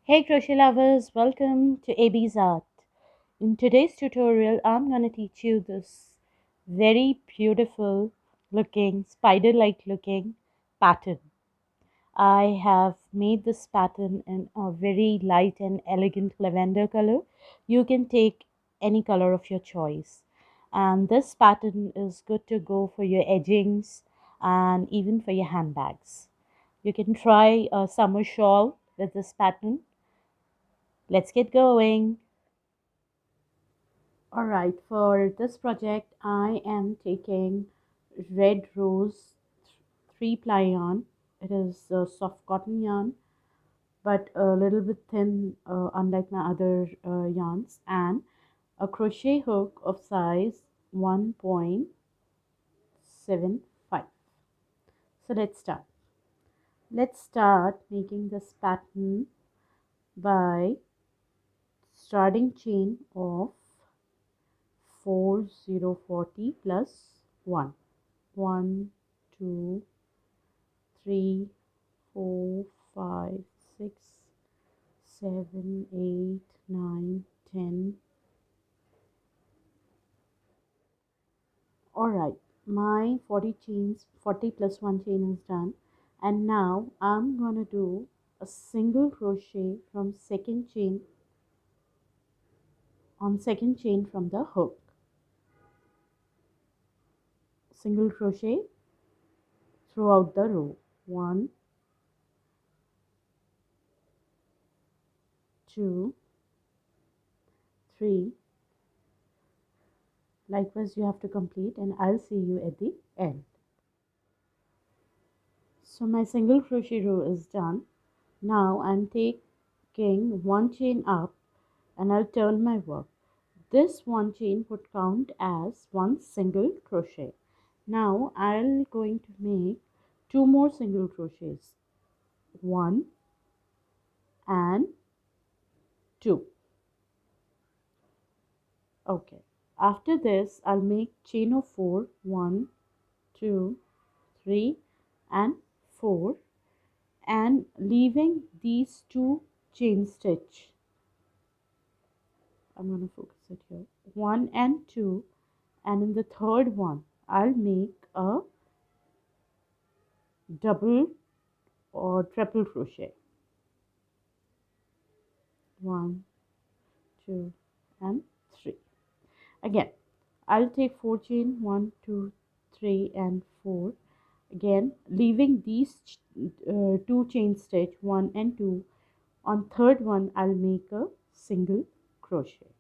Hey crochet lovers, welcome to AB's Art. In today's tutorial, I'm going to teach you this very beautiful looking, spider-like looking pattern. I have made this pattern in a very light and elegant lavender color. You can take any color of your choice. And this pattern is good to go for your edgings and even for your handbags. You can try a summer shawl with this pattern. Let's get going. All right, for this project, I am taking red rose 3-ply yarn. It is soft cotton yarn, but a little bit thin, unlike my other yarns, and a crochet hook of size 1.75. So let's start. Let's start making this pattern by starting chain of 4040 plus 1. 1, 2, 3, 4, 5, 6, 7, 8, 9, 10. Alright, my 40 plus 1 chain is done. And now I'm gonna do a single crochet from second chain on second chain from the hook. Single crochet throughout the row. 1, 2, 3. Likewise, you have to complete, and I'll see you at the end. So my single crochet row is done. Now I'm taking one chain up and I'll turn my work. This one chain would count as one single crochet. Now I'm going to make two more single crochets. 1 and 2. Okay. After this, I'll make chain of 4. 1, 2, 3 and 4, and leaving these two chain stitch. I'm going to focus it here. 1 and 2, and in the third one I'll make a double or triple crochet. 1, 2 and 3. Again, I'll take 4 chain, 1, 2, 3 and 4. Again, leaving these two chain stitch, 1 and 2. On third one I'll make a single crochet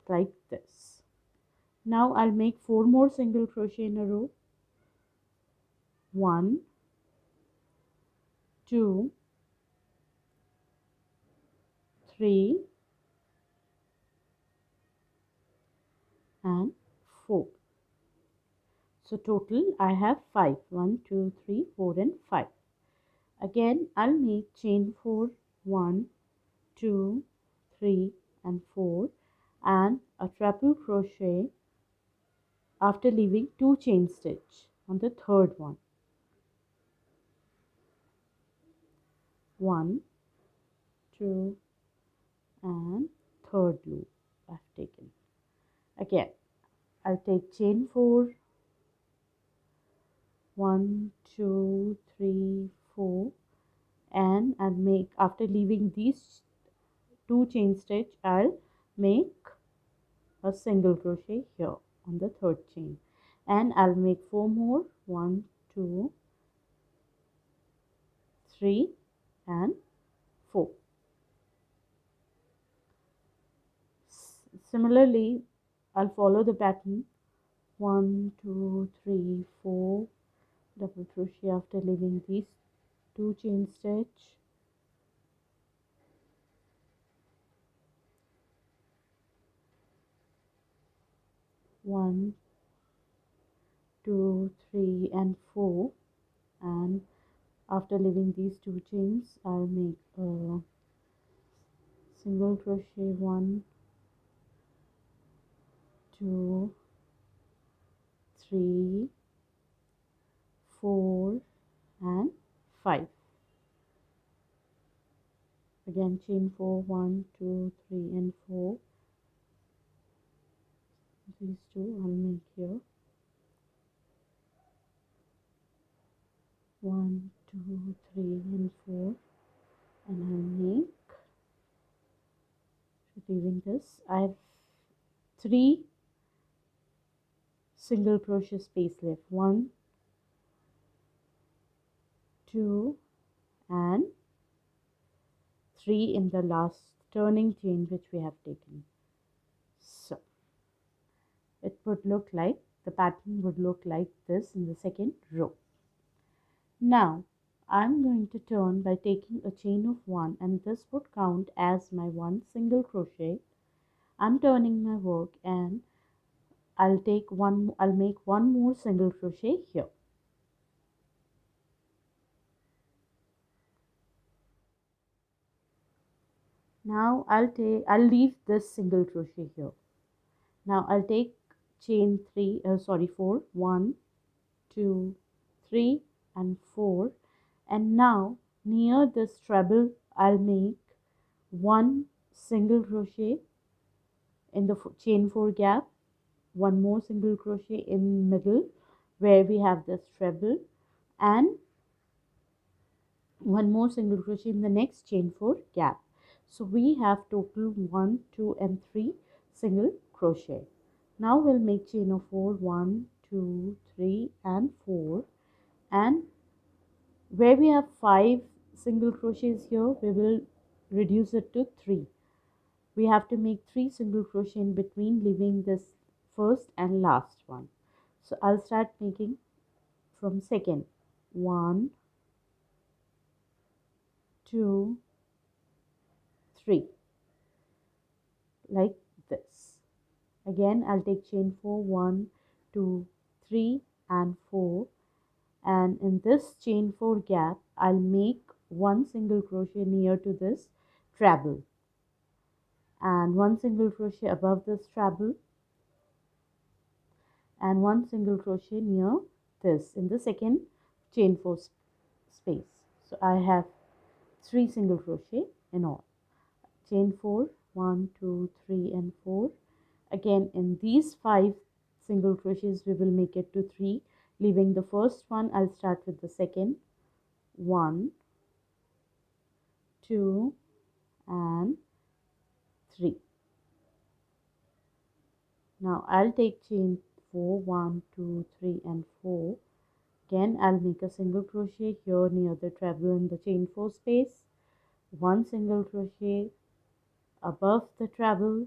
like this. Now I'll make 4 more single crochet in a row. 1, 2, 3 and 4. So total I have 5. 1, 2, 3, 4 and 5. Again I'll make chain 4, 1, 2, 3 and 4, and a triple crochet after leaving 2 chain stitch on the third one. 1, 2 and third loop I've taken. Again I'll take chain 4, 1, 2, 3, 4, and I'll make, after leaving these 2 chain stitch, I'll make a single crochet here on the third chain, and I'll make 4 more. 1, 2, 3 and 4. Similarly, I'll follow the pattern. 1, 2, 3, 4, double crochet after leaving these 2 chain stitch. 1, 2, 3 and 4, and after leaving these 2 chains I'll make a single crochet. 1, 2, 3, 4 and 5. again chain 4, 1, 2, 3 and 4. These two I'll make here. 1, 2, 3 and 4, and I'll make, retrieving this, I have 3 single crochet space left, 1, 2 and 3 in the last turning chain which we have taken. So it would look like, the pattern would look like this in the second row. Now I'm going to turn by taking a chain of 1, and this would count as my 1 single crochet. I'm turning my work and I'll make one more single crochet here. Now I'll leave this single crochet here. Now I'll take chain 4, 1, 2, 3 and 4, and now near this treble I'll make 1 single crochet in the chain 4 gap, 1 more single crochet in middle where we have this treble, and 1 more single crochet in the next chain 4 gap. So we have total 1, 2 and 3 single crochet. Now we'll make chain of 4, 1, 2, 3 and 4, and where we have 5 single crochets here, we will reduce it to 3. We have to make 3 single crochet in between, leaving this first and last one. So I'll start making from second. 1, 2, 3, like this. Again I'll take chain 4, 1, 2, 3 and 4, and in this chain 4 gap I'll make 1 single crochet near to this treble, and 1 single crochet above this treble, and 1 single crochet near this in the second chain 4 space. So I have 3 single crochet in all. Chain 4, 1, 2, 3 and 4. Again in these 5 single crochets we will make it to 3, leaving the first one. I'll start with the second. 1, 2 and 3. Now I'll take chain 4, 1, 2, 3 and 4. Again I'll make a single crochet here near the treble in the chain 4 space, 1 single crochet above the treble,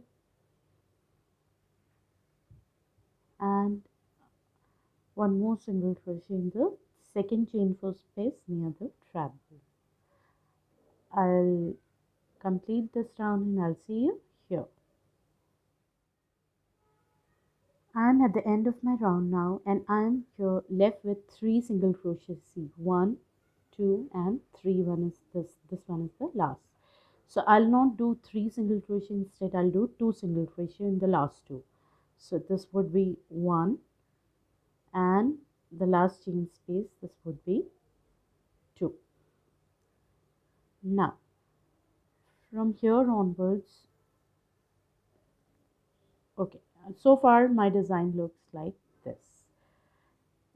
and 1 more single crochet in the second chain 4 space near the treble. I'll complete this round and I'll see you here. I'm at the end of my round now, and I'm here left with 3 single crochets. See, 1, 2 and 3. One is this one is the last. So I'll not do 3 single crochet, instead I'll do 2 single crochet in the last 2. So this would be 1, and the last chain space, this would be 2. Now from here onwards, okay, so far my design looks like this.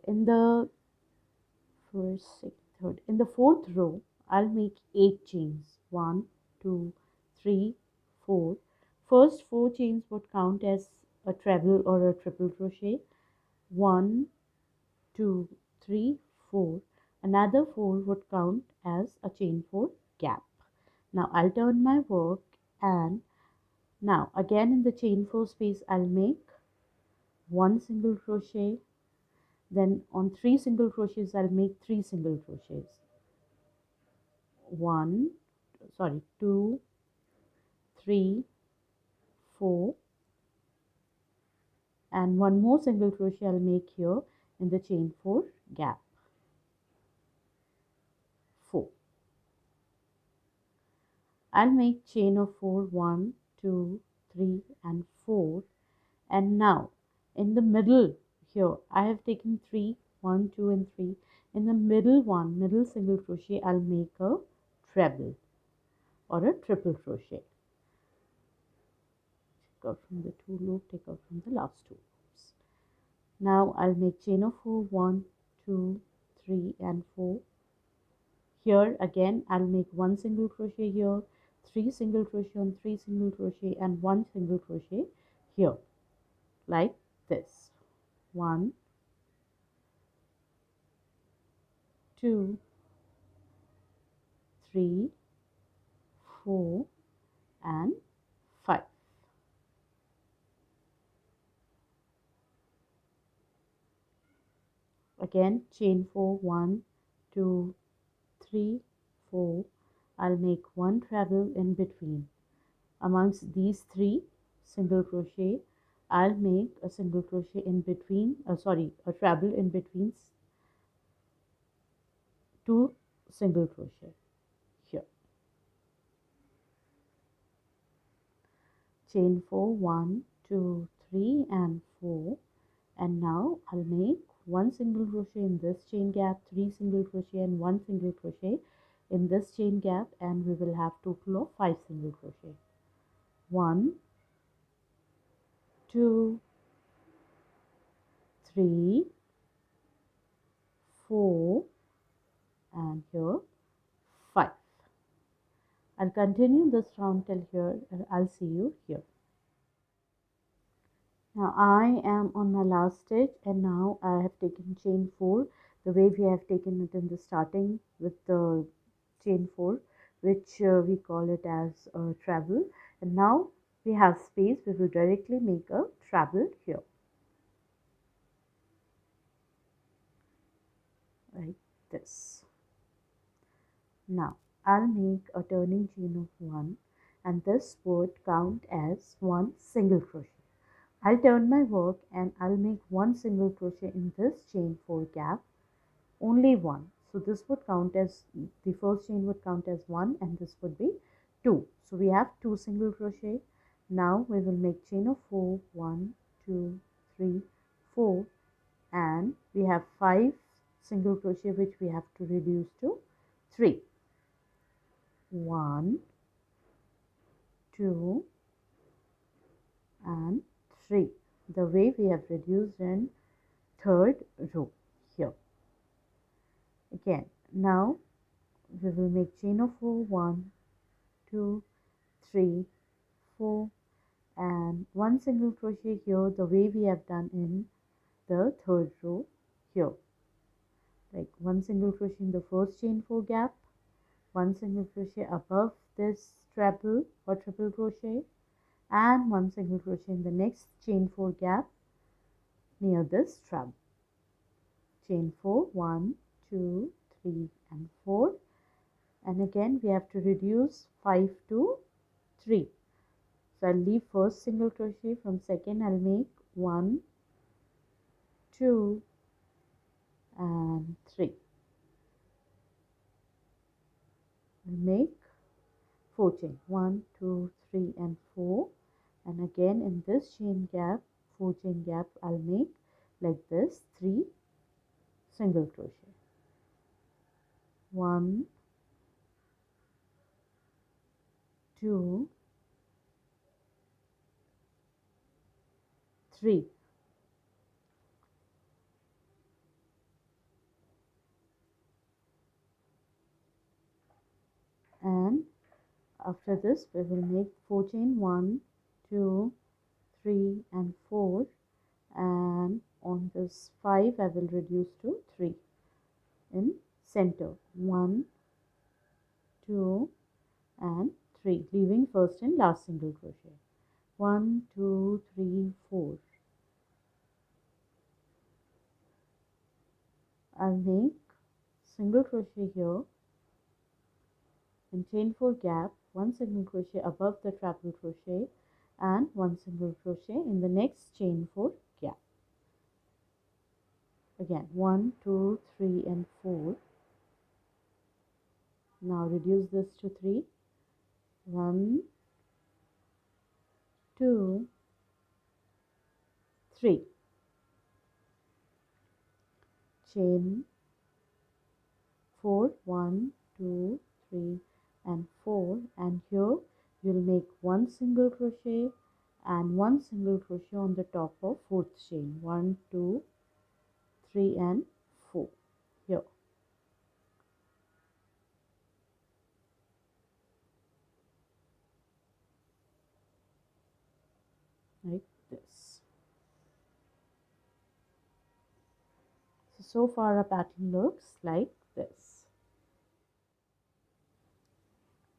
In the first, second, third, in the fourth row I'll make 8 chains. 1, 2, 3, 4. First 4 chains would count as a treble or a triple crochet. 1, 2, 3, 4. Another 4 would count as a chain 4 gap. Now I'll turn my work, and now again in the chain 4 space I'll make 1 single crochet. Then on 3 single crochets I'll make 3 single crochets. 2, 3, 4, and 1 more single crochet I'll make here in the chain 4 gap. 4. I'll make chain of 4, 1, 2, 3 and 4, and now in the middle here I have taken 3, 1, 2 and 3. In the middle single crochet I'll make a treble. or a triple crochet. Take out from the 2 loop, take out from the last 2 loops. Now I'll make chain of 4, 1, 2, 3 and 4. Here again I'll make 1 single crochet here, 3 single crochet on 3 single crochet and 1 single crochet here, like this. 1, 2, 3, 4 and 5. Again chain 4, 1, 2, 3, 4. I'll make 1 treble in between. Amongst these 3 single crochet, I'll make a single crochet in between, a treble in between 2 single crochet here. Chain 4, 1, 2, 3 and 4. And now I'll make 1 single crochet in this chain gap, 3 single crochet and 1 single crochet in this chain gap, and we will have total of 5 single crochet. 1, 2, 3, 4 and here 5. I'll continue this round till here and I'll see you here. Now I am on my last stitch and now I have taken chain 4 the way we have taken it in the starting with the chain 4, which we call it as a treble, and now we have space. We will directly make a treble here, like this. Now I'll make a turning chain of 1 and this would count as 1 single crochet. I'll turn my work and I'll make 1 single crochet in this chain 4 gap, only 1. So this would count as, the first chain would count as 1 and this would be 2. So we have 2 single crochet. Now we will make chain of 4, 1, 2, 3, 4 and we have 5 single crochet which we have to reduce to 3. 1, 2 and 3, the way we have reduced in third row here. Again, now we will make chain of 4, 1, 2, 3, 4 and 1 single crochet here, the way we have done in the third row here, like 1 single crochet in the first chain 4 gap, 1 single crochet above this treble or triple crochet and 1 single crochet in the next chain 4 gap near this treble. Chain 4, 1, 2, 3 and 4, and again we have to reduce 5 to 3. So I'll leave first single crochet, from second I'll make 1, 2 and 3. I'll make 4 chain, 1, 2, 3 and 4, and again in this chain gap, 4 chain gap, I'll make like this 3 single crochet. 1, 2, 3. And after this we will make 4 chain, 1, 2, 3 and 4, and on this 5 I will reduce to 3 in center, 1, 2 and 3, leaving first and last single crochet. 1, 2, 3, 4. I'll make single crochet here in chain 4 gap, 1 single crochet above the treble crochet and 1 single crochet in the next chain 4 gap. Again 1, 2, 3 and 4. Now reduce this to 3. 1, 2, 3. Chain 4, 1, 2, 3 and 4, and one single crochet and one single crochet on the top of fourth chain. 1 2 3 and 4 here, like this. So far our pattern looks like this.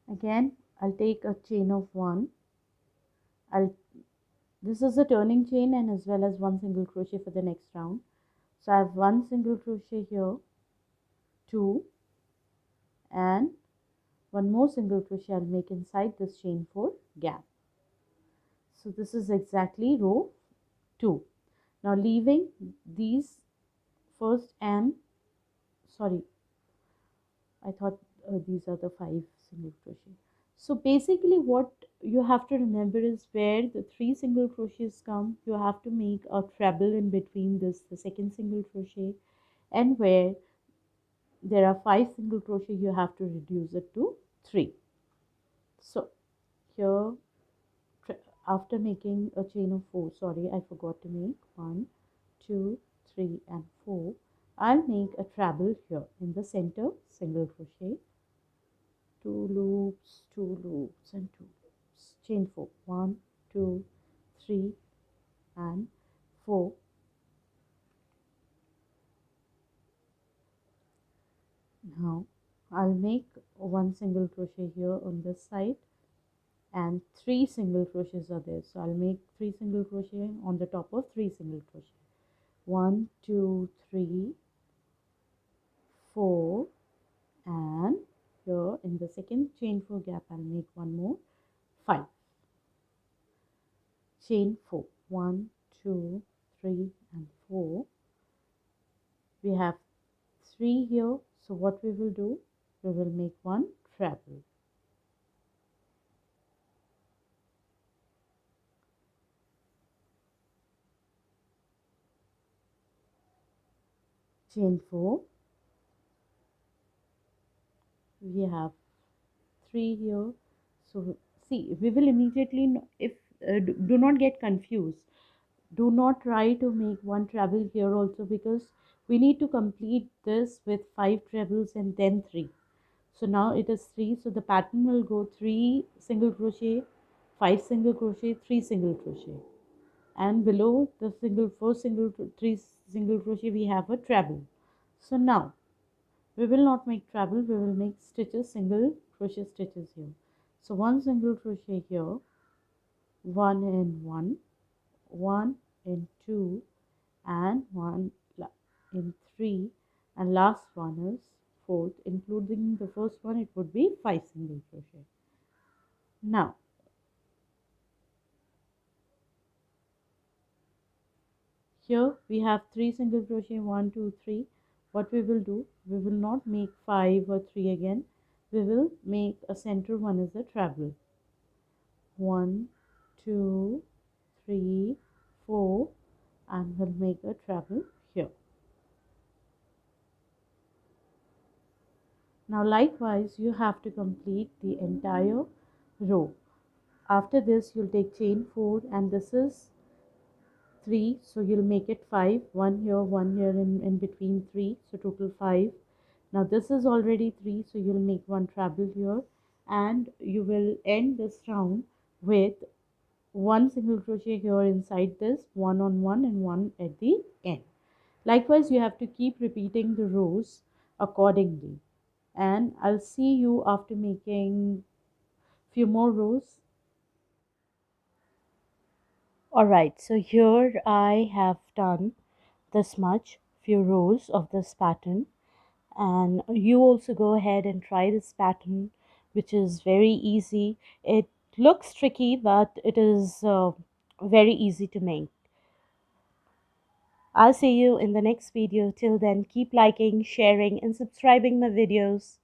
Again I'll take a chain of 1. I'll This is a turning chain and as well as one single crochet for the next round. So I have one single crochet here, 2, and one more single crochet I'll make inside this chain 4 gap. So this is exactly row 2. Now leaving these first and sorry, I thought these are the 5 single crochet. So basically what you have to remember is where the 3 single crochets come, you have to make a treble in between this, the second single crochet, and where there are 5 single crochet, you have to reduce it to 3. So here, after making a chain of 4, sorry, I forgot to make 1, 2, 3 and 4, I'll make a treble here in the center, single crochet, 2 loops, 2 loops and 2 loops, chain 4, 1, 2, 3 and 4. Now I'll make one single crochet here on this side and 3 single crochets are there, so I'll make 3 single crochet on the top of 3 single crochet. 1 2 3 4, and here in the second chain 4 gap I'll make one more 5, chain 4, 1 2 3 and 4. We have 3 here, so what we will do, we will make one treble, chain 4. We have 3 here, so see, we will immediately if do not get confused, do not try to make one treble here also, because we need to complete this with 5 trebles and then 3. So now it is 3, so the pattern will go 3 single crochet, 5 single crochet, 3 single crochet, and below the single 4 single 3 single crochet we have a treble. So now we will not make treble, we will make stitches, single crochet stitches here. So one single crochet here, 1 in 1, 1 in 2 and 1 in 3, and last one is 4th, including the first one it would be 5 single crochet. Now here we have 3 single crochet, 1 2 3. What we will do, we will not make 5 or 3 again, we will make a center one as a treble, 1 2 3 4, and we'll make a treble here. Now likewise you have to complete the entire row. After this you'll take chain 4, and this is 3, so you'll make it 5, one here in between 3, so total 5. Now this is already 3, so you'll make one treble here, and you will end this round with one single crochet here inside this, one on one and one at the end. Likewise you have to keep repeating the rows accordingly, and I'll see you after making few more rows. Alright, so here I have done this much, few rows of this pattern, and you also go ahead and try this pattern, which is very easy. It looks tricky, but it is very easy to make. I'll see you in the next video. Till then, keep liking, sharing and subscribing my videos.